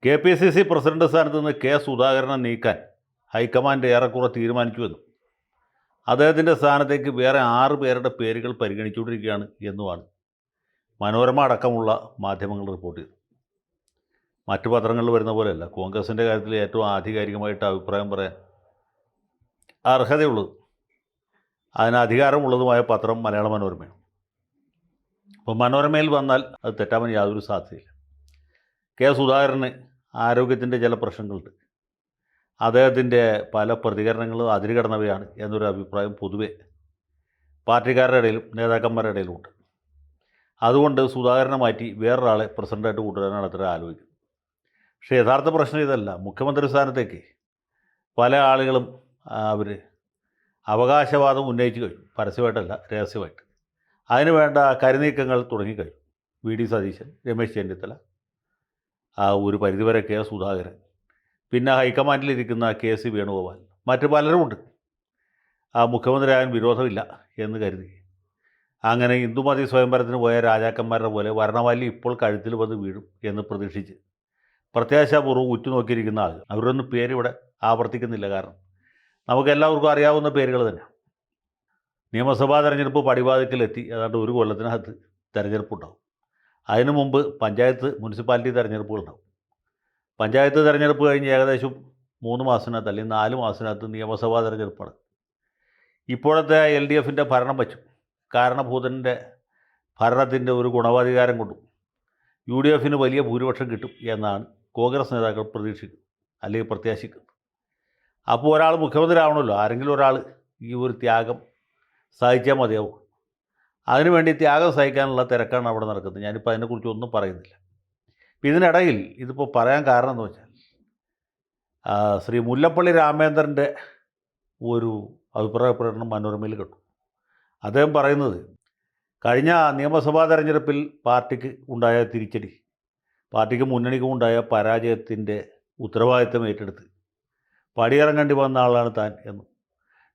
KPCC president സ്ഥാനത്ത് നിന്ന് K സുധാകരനെ നീക്കാൻ ഹൈക്കമാൻഡ് ഏറെക്കുറെ തീരുമാനിച്ചുവെന്നും അദ്ദേഹത്തിൻ്റെ സ്ഥാനത്തേക്ക് വേറെ 6 പേരുടെ പേരുകൾ പരിഗണിച്ചുകൊണ്ടിരിക്കുകയാണ് എന്നുമാണ് മനോരമ അടക്കമുള്ള മാധ്യമങ്ങൾ റിപ്പോർട്ട് ചെയ്തത്. മറ്റു പത്രങ്ങളിൽ വരുന്ന പോലെയല്ല. കോൺഗ്രസിൻ്റെ കാര്യത്തിൽ ഏറ്റവും ആധികാരികമായിട്ട് അഭിപ്രായം പറയാൻ അർഹതയുള്ളത്, അതിന് അധികാരമുള്ളതുമായ പത്രം മലയാള മനോരമയാണ്. അപ്പോൾ മനോരമയിൽ വന്നാൽ അത് തെറ്റാൻ യാതൊരു സാധ്യതയില്ല. കെ സുധാകരന് ആരോഗ്യത്തിൻ്റെ ചില പ്രശ്നങ്ങളുണ്ട്. അദ്ദേഹത്തിൻ്റെ പല പ്രതികരണങ്ങളും അതിരുകടന്നവയാണ് എന്നൊരു അഭിപ്രായം പൊതുവെ പാർട്ടിക്കാരുടെ ഇടയിലും നേതാക്കന്മാരുടെ ഇടയിലുമുണ്ട്. അതുകൊണ്ട് സുധാകരനെ മാറ്റി വേറൊരാളെ പ്രസിഡൻ്റായിട്ട് കൊണ്ടുവരാനാണ് അത്ര ആലോചിക്കുന്നത്. പക്ഷേ യഥാർത്ഥ പ്രശ്നം ഇതല്ല. മുഖ്യമന്ത്രി സ്ഥാനത്തേക്ക് പല ആളുകളും അവർ അവകാശവാദം ഉന്നയിച്ചു കഴിഞ്ഞു. പരസ്യമായിട്ടല്ല, രഹസ്യമായിട്ട്. അതിന് വേണ്ട കരുനീക്കങ്ങൾ തുടങ്ങിക്കഴിഞ്ഞു. VD സതീശൻ, രമേശ് ചെന്നിത്തല, ഒരു പരിധിവരെ കെ സുധാകരൻ, പിന്നെ ഹൈക്കമാൻഡിലിരിക്കുന്ന KC വേണുഗോപാൽ, മറ്റു പലരുമുണ്ട്. മുഖ്യമന്ത്രിയാകാൻ വിരോധമില്ല എന്ന് കരുതി അങ്ങനെ ഹിന്ദുമതി സ്വയംവരത്തിന് പോയ രാജാക്കന്മാരുടെ പോലെ വരണവാലി ഇപ്പോൾ കഴുത്തിൽ വന്ന് വീഴും എന്ന് പ്രതീക്ഷിച്ച് പ്രത്യാശാപൂർവ്വം ഉറ്റുനോക്കിയിരിക്കുന്ന ആളുകൾ, അവരൊന്നും പേരിവിടെ ആവർത്തിക്കുന്നില്ല. കാരണം നമുക്കെല്ലാവർക്കും അറിയാവുന്ന പേരുകൾ തന്നെയാണ്. നിയമസഭാ തെരഞ്ഞെടുപ്പ് പടിവാതിക്കലെത്തി. ഏതാണ്ട് ഒരു കൊല്ലത്തിനകത്ത് തെരഞ്ഞെടുപ്പുണ്ടാവും. അതിനു മുമ്പ് പഞ്ചായത്ത്, മുനിസിപ്പാലിറ്റി തെരഞ്ഞെടുപ്പുകളുണ്ടാവും. പഞ്ചായത്ത് തെരഞ്ഞെടുപ്പ് കഴിഞ്ഞ് ഏകദേശം 3 മാസത്തിനകത്ത് അല്ലെങ്കിൽ 4 മാസത്തിനകത്ത് നിയമസഭാ തെരഞ്ഞെടുപ്പാണ്. ഇപ്പോഴത്തെ LDFൻ്റെ ഭരണം വച്ചു കാരണഭൂതൻ്റെ ഭരണത്തിൻ്റെ ഒരു ഗുണവാധികാരം കൊണ്ടും UDFന് വലിയ ഭൂരിപക്ഷം കിട്ടും എന്നാണ് കോൺഗ്രസ് നേതാക്കൾ പ്രതീക്ഷിക്കുന്നത് അല്ലെങ്കിൽ പ്രത്യാശിക്കുന്നത്. അപ്പോൾ ഒരാൾ മുഖ്യമന്ത്രി ആവണമല്ലോ. ആരെങ്കിലും ഒരാൾ ഈ ഒരു ത്യാഗം സഹിച്ചാൽ മതിയാവും. അതിനുവേണ്ടി ത്യാഗം സഹിക്കാനുള്ള തിരക്കാണ് അവിടെ നടക്കുന്നത്. ഞാനിപ്പോൾ അതിനെക്കുറിച്ച് ഒന്നും പറയുന്നില്ല. ഇതിനിടയിൽ ഇതിപ്പോൾ പറയാൻ കാരണം എന്ന് വെച്ചാൽ ശ്രീ മുല്ലപ്പള്ളി രാമചന്ദ്രൻ്റെ ഒരു അഭിപ്രായ പ്രകടനം മനോരമയിൽ കേട്ടു. അദ്ദേഹം പറയുന്നത്, കഴിഞ്ഞ നിയമസഭാ തെരഞ്ഞെടുപ്പിൽ പാർട്ടിക്ക് ഉണ്ടായ തിരിച്ചടി, പാർട്ടിക്ക് മുന്നണിക്കും ഉണ്ടായ പരാജയത്തിൻ്റെ ഉത്തരവാദിത്തം ഏറ്റെടുത്ത് പടിയിറങ്ങേണ്ടി വന്ന ആളാണ് താൻ എന്നും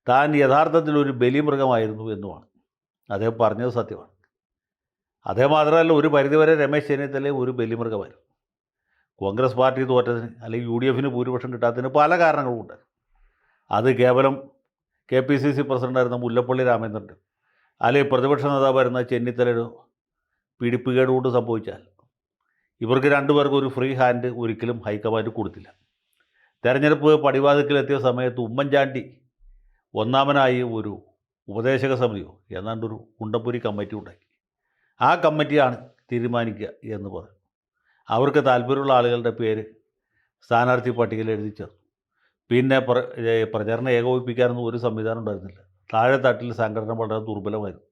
താൻ യഥാർത്ഥത്തിൽ ഒരു ബലിമൃഗമായിരുന്നു എന്നുമാണ് അദ്ദേഹം പറഞ്ഞത്. സത്യമാണ്. അദ്ദേഹം മാത്രമല്ല, ഒരു പരിധിവരെ രമേശ് ചെന്നിത്തലയും ഒരു ബലിമൃഗമായിരുന്നു. കോൺഗ്രസ് പാർട്ടി തോറ്റതിന് അല്ലെങ്കിൽ UDFന് ഭൂരിപക്ഷം കിട്ടാത്തതിന് പല കാരണങ്ങളുമുണ്ട്. അത് കേവലം KPCC പ്രസിഡൻ്റായിരുന്ന മുല്ലപ്പള്ളി രാമചന്ദ്രൻ്റെ അല്ലെങ്കിൽ പ്രതിപക്ഷ നേതാവായിരുന്ന ചെന്നിത്തലയുടെ പിടിപ്പുകേട് കൊണ്ട് സംഭവിച്ചാൽ ഇവർക്ക് രണ്ടുപേർക്കും ഒരു ഫ്രീ ഹാൻഡ് ഒരിക്കലും ഹൈക്കമാൻഡ് കൊടുത്തില്ല. തെരഞ്ഞെടുപ്പ് പടിവാതിക്കലെത്തിയ സമയത്ത് ഉമ്മൻചാണ്ടി ഒന്നാമനായി ഒരു ഉപദേശക സമിതിയോ ഏതാണ്ടൊരു ഉണ്ടപ്പുരി കമ്മിറ്റി ഉണ്ടാക്കി. ആ കമ്മിറ്റിയാണ് തീരുമാനിക്കുക എന്ന് പറഞ്ഞു. അവർക്ക് താല്പര്യമുള്ള ആളുകളുടെ പേര് സ്ഥാനാർത്ഥി പട്ടികയിൽ എഴുതി ചേർത്തു. പിന്നെ പ്രചരണം ഏകോപിപ്പിക്കാനൊന്നും ഒരു സംവിധാനം ഉണ്ടായിരുന്നില്ല. താഴെ തട്ടിൽ സംഘടന വളരെ ദുർബലമായിരുന്നു.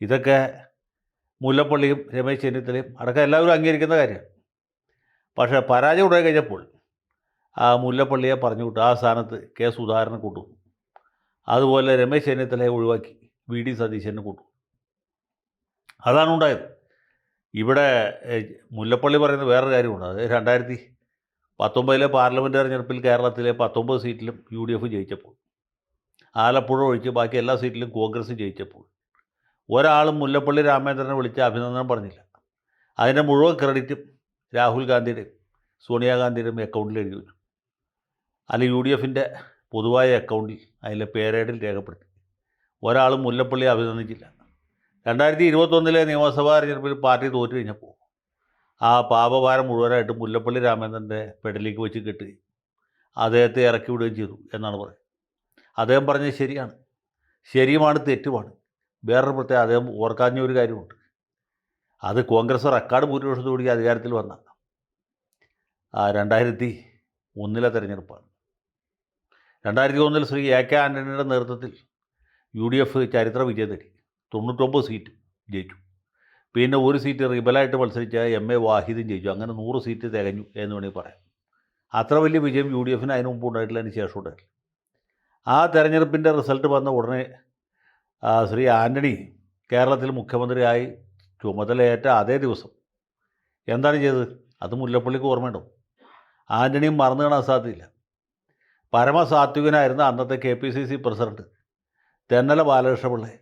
ഇതൊക്കെ മുല്ലപ്പള്ളിയും രമേശ് ചെന്നിത്തലയും അടക്കം എല്ലാവരും അംഗീകരിക്കുന്ന കാര്യമാണ്. പക്ഷേ പരാജയം ഉണ്ടായി കഴിഞ്ഞപ്പോൾ മുല്ലപ്പള്ളിയെ പറഞ്ഞു വിട്ടു. ആ സ്ഥാനത്ത് കെ സുധാകരനെ കൊണ്ടുവന്നു. അതുപോലെ രമേശ് ചെന്നിത്തലയെ ഒഴിവാക്കി VD സതീശനെ കൊണ്ടുവന്നു. അതാണ് ഉണ്ടായത്. ഇവിടെ മുല്ലപ്പള്ളി പറയുന്ന വേറൊരു കാര്യമുണ്ട്. അത് 2019 പാർലമെൻറ്റ് തെരഞ്ഞെടുപ്പിൽ കേരളത്തിലെ 19 സീറ്റിലും UDF ജയിച്ചപ്പോൾ, ആലപ്പുഴ ഒഴിച്ച് ബാക്കി എല്ലാ സീറ്റിലും കോൺഗ്രസ് ജയിച്ചപ്പോൾ ഒരാളും മുല്ലപ്പള്ളി രാമചന്ദ്രനെ വിളിച്ച് അഭിനന്ദനം പറഞ്ഞില്ല. അതിൻ്റെ മുഴുവൻ ക്രെഡിറ്റും രാഹുൽ ഗാന്ധിയുടെയും സോണിയാഗാന്ധിയുടെയും അക്കൗണ്ടിൽ എഴുതി വെച്ചു. അല്ലെങ്കിൽ UDFൻ്റെ പൊതുവായ അക്കൗണ്ടിൽ അതിലെ പേരേഡിൽ രേഖപ്പെടുത്തി. ഒരാളും മുല്ലപ്പള്ളിയെ അഭിനന്ദിച്ചില്ല. 2021 നിയമസഭാ തെരഞ്ഞെടുപ്പിൽ പാർട്ടി തോറ്റു കഴിഞ്ഞപ്പോൾ ആ പാപഭാരം മുഴുവനായിട്ട് മുല്ലപ്പള്ളി രാമചന്ദ്രൻ്റെ പെടലേക്ക് വെച്ച് കെട്ടുകയും അദ്ദേഹത്തെ ഇറക്കി വിടുകയും ചെയ്തു എന്നാണ് പറയുന്നത്. അദ്ദേഹം പറഞ്ഞത് ശരിയാണ്. ശരിയുമാണ്, തെറ്റുമാണ്. വേറൊരു പ്രത്യേകം അദ്ദേഹം ഓർക്കാഞ്ഞ ഒരു കാര്യമുണ്ട്. അത് കോൺഗ്രസ് റെക്കോർഡ് ഭൂരിപക്ഷത്തോടെ അധികാരത്തിൽ വന്ന 2001 തെരഞ്ഞെടുപ്പാണ്. 2001 ശ്രീ AK ആൻ്റണിയുടെ നേതൃത്വത്തിൽ UDF ചരിത്ര വിജയം നേടി. 99 സീറ്റ് ജയിച്ചു. പിന്നെ ഒരു സീറ്റ് റിബലായിട്ട് മത്സരിച്ച MA വാഹിദും ജയിച്ചു. അങ്ങനെ 100 സീറ്റ് തികഞ്ഞു എന്ന് വേണമെങ്കിൽ പറയാം. അത്ര വലിയ വിജയം UDFന് അതിന് മുമ്പ് ഉണ്ടായിട്ടില്ല, അതിന് ശേഷം ഉണ്ടായിട്ടില്ല. ആ തെരഞ്ഞെടുപ്പിൻ്റെ റിസൾട്ട് വന്ന ഉടനെ ശ്രീ ആൻ്റണി കേരളത്തിൽ മുഖ്യമന്ത്രിയായി ചുമതലയേറ്റ അതേ ദിവസം എന്താണ് ചെയ്തത്? അത് മുല്ലപ്പള്ളിക്ക് ഓർമ്മയുണ്ടോ? ആൻ്റണിയും മറന്നു കാണാൻ സാധ്യതയില്ല. പരമസാത്വികനായിരുന്ന അന്നത്തെ KPCC പ്രസിഡന്റ് തെന്നല ബാലകൃഷ്ണപിള്ളയെ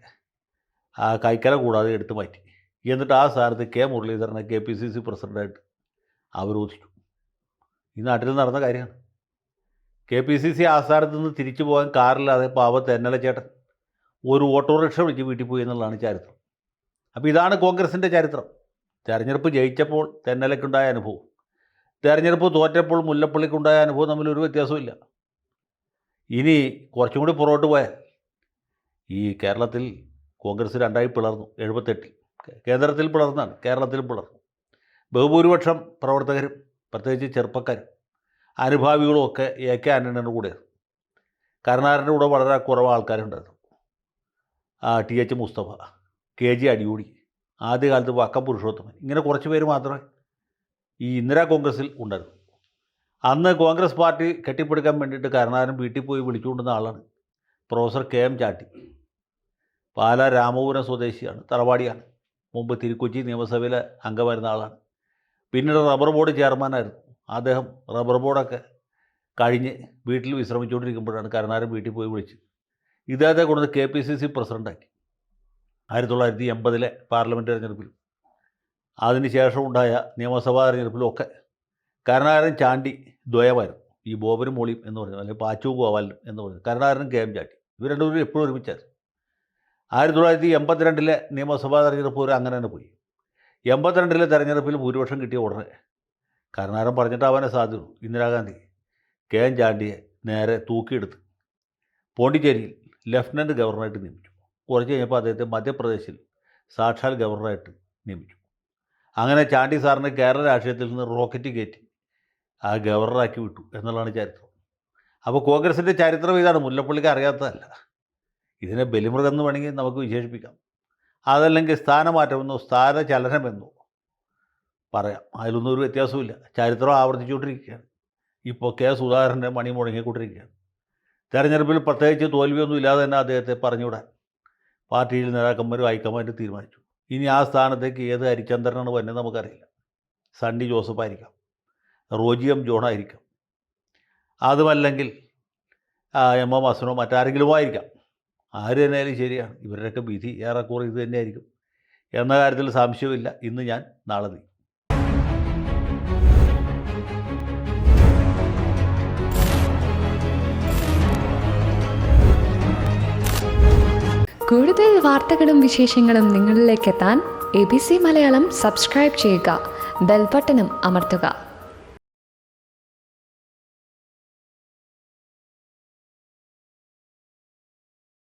കൈക്കല കൂടാതെ എടുത്തു മാറ്റി. എന്നിട്ട് ആ സ്ഥാനത്ത് K മുരളീധരനെ KPCC പ്രസിഡൻ്റായിട്ട് അവരോധിച്ചു. ഈ നാട്ടിൽ നടന്ന കാര്യമാണ്. KPCC ആസ്ഥാനത്ത് നിന്ന് തിരിച്ചു പോകാൻ കാറില്ലാതെ പാവം തെന്നല ചേട്ടൻ ഒരു ഓട്ടോറിക്ഷ വിളിച്ച് വീട്ടിൽ പോയി എന്നുള്ളതാണ് ചരിത്രം. അപ്പോൾ ഇതാണ് കോൺഗ്രസിൻ്റെ ചരിത്രം. തെരഞ്ഞെടുപ്പ് ജയിച്ചപ്പോൾ തെന്നലയ്ക്കുണ്ടായ അനുഭവം, തെരഞ്ഞെടുപ്പ് തോറ്റപ്പോൾ മുല്ലപ്പള്ളിക്കുണ്ടായ അനുഭവം തമ്മിൽ ഒരു വ്യത്യാസമില്ല. ഇനി കുറച്ചും കൂടി പുറകോട്ട് പോയാൽ ഈ കേരളത്തിൽ കോൺഗ്രസ് രണ്ടായി പിളർന്നു. 78 കേന്ദ്രത്തിൽ പിളർന്നാണ്, കേരളത്തിൽ പിളർന്നു. ബഹുഭൂരിപക്ഷം പ്രവർത്തകരും പ്രത്യേകിച്ച് ചെറുപ്പക്കാരും അനുഭാവികളും ഒക്കെ AK ആൻ്റണിയുടെ കൂടെയാണ്. കരുണാകരൻ്റെ കൂടെ വളരെ കുറവ് ആൾക്കാരുണ്ടായിരുന്നു. TH മുസ്തഫ, KG അടിയോടി, ആദ്യകാലത്ത് വക്കം പുരുഷോത്തമൻ, ഇങ്ങനെ കുറച്ച് പേര് മാത്രമേ ഈ ഇന്ദിരാ കോൺഗ്രസിൽ ഉണ്ടായിരുന്നു. അന്ന് കോൺഗ്രസ് പാർട്ടി കെട്ടിപ്പടുക്കാൻ വേണ്ടിയിട്ട് കരുണാകരൻ വീട്ടിൽ പോയി വിളിച്ചുകൊണ്ടുന്ന ആളാണ് പ്രൊഫസർ KM ചാണ്ടി. പാലാ രാമപുരം സ്വദേശിയാണ്, തറവാടിയാണ്. മുമ്പ് തിരുക്കൊച്ചി നിയമസഭയിലെ അംഗമായിരുന്ന ആളാണ്. പിന്നീട് റബ്ബർ ബോർഡ് ചെയർമാനായിരുന്നു. അദ്ദേഹം റബ്ബർ ബോർഡൊക്കെ കഴിഞ്ഞ് വീട്ടിൽ വിശ്രമിച്ചുകൊണ്ടിരിക്കുമ്പോഴാണ് കരുണാകരൻ വീട്ടിൽ പോയി വിളിച്ച് ഇദ്ദേഹത്തെ കൊണ്ടുവന്ന് KPCC പ്രസിഡൻ്റാക്കി. 1980 പാർലമെൻറ്റ് തെരഞ്ഞെടുപ്പിലും അതിന് ശേഷമുണ്ടായ നിയമസഭാ തെരഞ്ഞെടുപ്പിലും ഒക്കെ കരുണാകരൻ ചാണ്ടി ദ്വയമായിരുന്നു. ഈ ബോബനും മോളിയും എന്ന് പറഞ്ഞു, അല്ലെങ്കിൽ പാച്ചുവും ഗോപാലനും എന്ന് പറഞ്ഞു. കരുണാകരനും KM ചാണ്ടി, ഇവർ രണ്ടുപേരും എപ്പോഴും ഒരുമിച്ചായിരുന്നു. 1982 നിയമസഭാ തെരഞ്ഞെടുപ്പ് വരെ അങ്ങനെ തന്നെ പോയി. 82 തെരഞ്ഞെടുപ്പിൽ ഭൂരിപക്ഷം കിട്ടിയ ഉടനെ കരുണാകരൻ പറഞ്ഞിട്ടാവാനേ സാധ്യതയുള്ളൂ. ഇന്ദിരാഗാന്ധി KM ചാണ്ടിയെ നേരെ തൂക്കിയെടുത്ത് പോണ്ടിച്ചേരിയിൽ ലഫ്റ്റനൻറ്റ് ഗവർണറായിട്ട് നിയമിച്ചു. കുറച്ച് കഴിഞ്ഞപ്പോൾ അദ്ദേഹത്തെ മധ്യപ്രദേശിൽ സാക്ഷാൽ ഗവർണറായിട്ട് നിയമിച്ചു. അങ്ങനെ ചാണ്ടി സാറിനെ കേരള രാഷ്ട്രീയത്തിൽ നിന്ന് റോക്കറ്റ് കയറ്റി ആ ഗവർണറാക്കി വിട്ടു എന്നുള്ളതാണ് ചരിത്രം. അപ്പോൾ കോൺഗ്രസിൻ്റെ ചരിത്രം ഇതാണ്. മുല്ലപ്പള്ളിക്ക് അറിയാത്തതല്ല. ഇതിനെ ബലിമൃഗം എന്ന് വേണമെങ്കിൽ നമുക്ക് വിശേഷിപ്പിക്കാം. അതല്ലെങ്കിൽ സ്ഥാനമാറ്റമെന്നോ സ്ഥാനചലനമെന്നോ പറയാം. അതിലൊന്നും ഒരു വ്യത്യാസവുമില്ല. ചരിത്രം ആവർത്തിച്ചുകൊണ്ടിരിക്കുകയാണ്. ഇപ്പോൾ സുധാകരൻ്റെ മണി മുടങ്ങിക്കൊണ്ടിരിക്കുകയാണ്. തെരഞ്ഞെടുപ്പിൽ പ്രത്യേകിച്ച് തോൽവിയൊന്നും ഇല്ലാതെ തന്നെ അദ്ദേഹത്തെ പറഞ്ഞുവിടാൻ പാർട്ടിയിൽ നേതാക്കന്മാരും ഹൈക്കമാൻഡും തീരുമാനിച്ചു. ഇനി ആ സ്ഥാനത്തേക്ക് ഏത് ഹരിചന്ദ്രനാണ് വരുന്നത് നമുക്കറിയില്ല. സണ്ണി ജോസഫ് ആയിരിക്കാം, റോജി M ജോൺ ആയിരിക്കാം, അതുമല്ലെങ്കിൽ MM ഹസനോ മറ്റാരെങ്കിലും ആയിരിക്കാം. ആര് തന്നെയായാലും ശരിയാണ്. ഇവരുടെയൊക്കെ വിധി ഏറെക്കുറെ ഇത് തന്നെയായിരിക്കും എന്ന കാര്യത്തിൽ സംശയമില്ല. ഇന്ന് ഞാൻ, നാളെ നീ. കൂടുതൽ വാർത്തകളും വിശേഷങ്ങളും നിങ്ങളിലേക്ക് എത്താൻ ABC മലയാളം സബ്സ്ക്രൈബ് ചെയ്യുക, ബെൽ ബട്ടണും അമർത്തുക.